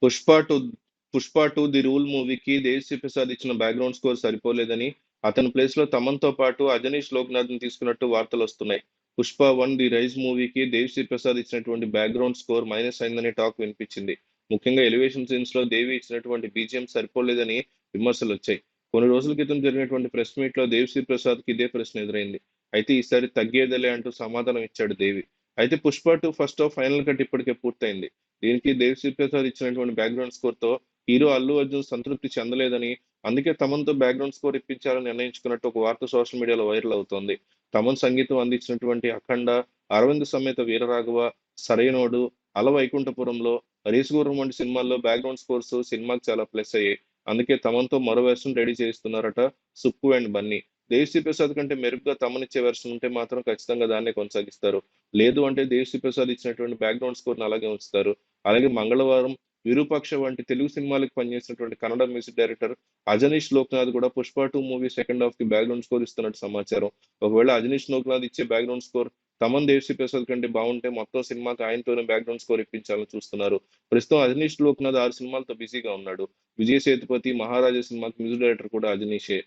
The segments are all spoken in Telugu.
పుష్ప టూ 'ది రూల్' మూవీకి దేవిశ్రీ ప్రసాద్ ఇచ్చిన బ్యాక్‌గ్రౌండ్ స్కోర్ సరిపోలేదని, అతని ప్లేస్‌లో తమన్‌తో పాటు అజనీష్ లోక్‌నాథ్‌ని తీసుకున్నట్టు వార్తలొస్తున్నాయి. 'పుష్ప 1 ది రైజ్' మూవీకి దేవిశ్రీ ప్రసాద్ ఇచ్చినటువంటి బ్యాక్‌గ్రౌండ్ స్కోర్ మైనస్ అయిందనే టాక్ వినిపించింది. ముఖ్యంగా ఎలివేషన్ సీన్స్‌లో దేవి ఇచ్చినటువంటి బీజీఎం సరిపోలేదని విమర్శలొచ్చాయి. కొన్ని రోజుల క్రితం జరిగినటువంటి ప్రెస్ మీట్‌లో దేవిశ్రీ ప్రసాద్‌కి ఇదే ప్రశ్న ఎదురైంది. అయితే ఈసారి తగ్గేదేలే అంటూ సమాధానం ఇచ్చాడు దేవి. అయితే 'Pushpa 2' first half final cut ఇప్పటికే పూర్తయింది. దీనికి దేవిశ్రీ ప్రసాద్ ఇచ్చినటువంటి బ్యాక్‌గ్రౌండ్ స్కోర్‌తో హీరో అల్లు అర్జున్ సంతృప్తి చెందలేదని, అందుకే తమన్‌తో బ్యాక్‌గ్రౌండ్ స్కోర్ ఇప్పించాలని నిర్ణయించుకున్నట్టు ఒక వార్త సోషల్ మీడియాలో వైరల్ అవుతోంది. తమన్ సంగీతం అందించినటువంటి 'అఖండ', 'అరవింద్ సమేత వీరరాఘవ', 'సరైనోడు', 'అల వైకుంఠపురంలో', 'రేసుగుర్రం' వంటి సినిమాల్లో బ్యాక్‌గ్రౌండ్ స్కోర్స్ సినిమాకి చాలా ప్లస్ అయ్యాయి. అందుకే తమన్‌తో మరో వెర్షన్ రెడీ చేయిస్తున్నారట 'సుక్కు అండ్ బన్నీ'. దేవిశ్రీ ప్రసాద్ కంటే మెరుగ్గా తమన్ ఇచ్చే వెర్షన్ ఉంటే మాత్రం ఖచ్చితంగా దాన్నే కొనసాగిస్తారు. లేదు అంటే దేవిశ్రీ ప్రసాద్ ఇచ్చినటువంటి బ్యాక్‌గ్రౌండ్ స్కోర్‌ని అలాగే ఉంచుతారు. అలాగే మంగళవారం, విరూపాక్ష వంటి తెలుగు సినిమాలకు పనిచేసినటువంటి కన్నడ మ్యూజిక్ డైరెక్టర్ అజనీష్ లోక్నాథ్ కూడా 'పుష్ప 2' మూవీ సెకండ్ హాఫ్‌కి బ్యాక్‌గ్రౌండ్ స్కోర్ ఇస్తున్నట్టు సమాచారం. ఒకవేళ అజనీష్ లోక్నాథ్ ఇచ్చే బ్యాక్‌గ్రౌండ్ స్కోర్ తమన్, దేవిశ్రీ ప్రసాద్ కంటే బావుంటే మొత్తం సినిమాకి ఆయనతోనే బ్యాక్‌గ్రౌండ్ స్కోర్ ఇప్పించాలని చూస్తున్నారు. ప్రస్తుతం అజనీష్ లోక్నాథ్ 6 సినిమాలతో బిజీగా ఉన్నాడు. 'విజయ్ సేతుపతి', 'మహారాజా' సినిమాకి మ్యూజిక్ డైరెక్టర్ కూడా అజనీషే.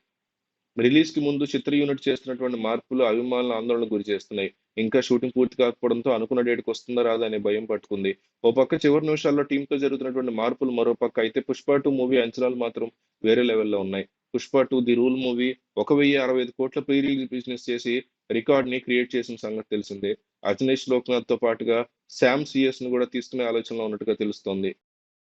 రిలీజ్‌కి ముందు చిత్ర యూనిట్ చేస్తున్నటువంటి మార్పులు అభిమానులను ఆందోళనకు గురిచేస్తున్నాయి. ఇంకా షూటింగ్ పూర్తి కాకపోవడంతో అనుకున్న డేట్‌కొస్తుందా రాదా అనే భయం పట్టుకుంది. ఓ పక్క చివరి నిమిషాల్లో టీమ్‌తో జరుగుతున్నటువంటి మార్పులు మరో పక్క అయితే 'పుష్ప 2' మూవీ అంచనాలు మాత్రం వేరే లెవెల్‌లో ఉన్నాయి. 'Pushpa 2 the rule' movie 1,065,00,00,000 pre release business చేసి రికార్డ్‌ని క్రియేట్ చేసిన సంగతి తెలిసిందే. అజనీష్ లోక్నాథ్‌తో పాటుగా 'శ్యామ్ సీఎస్‌ని' కూడా తీసుకునే ఆలోచనలో ఉన్నట్టుగా తెలుస్తోంది.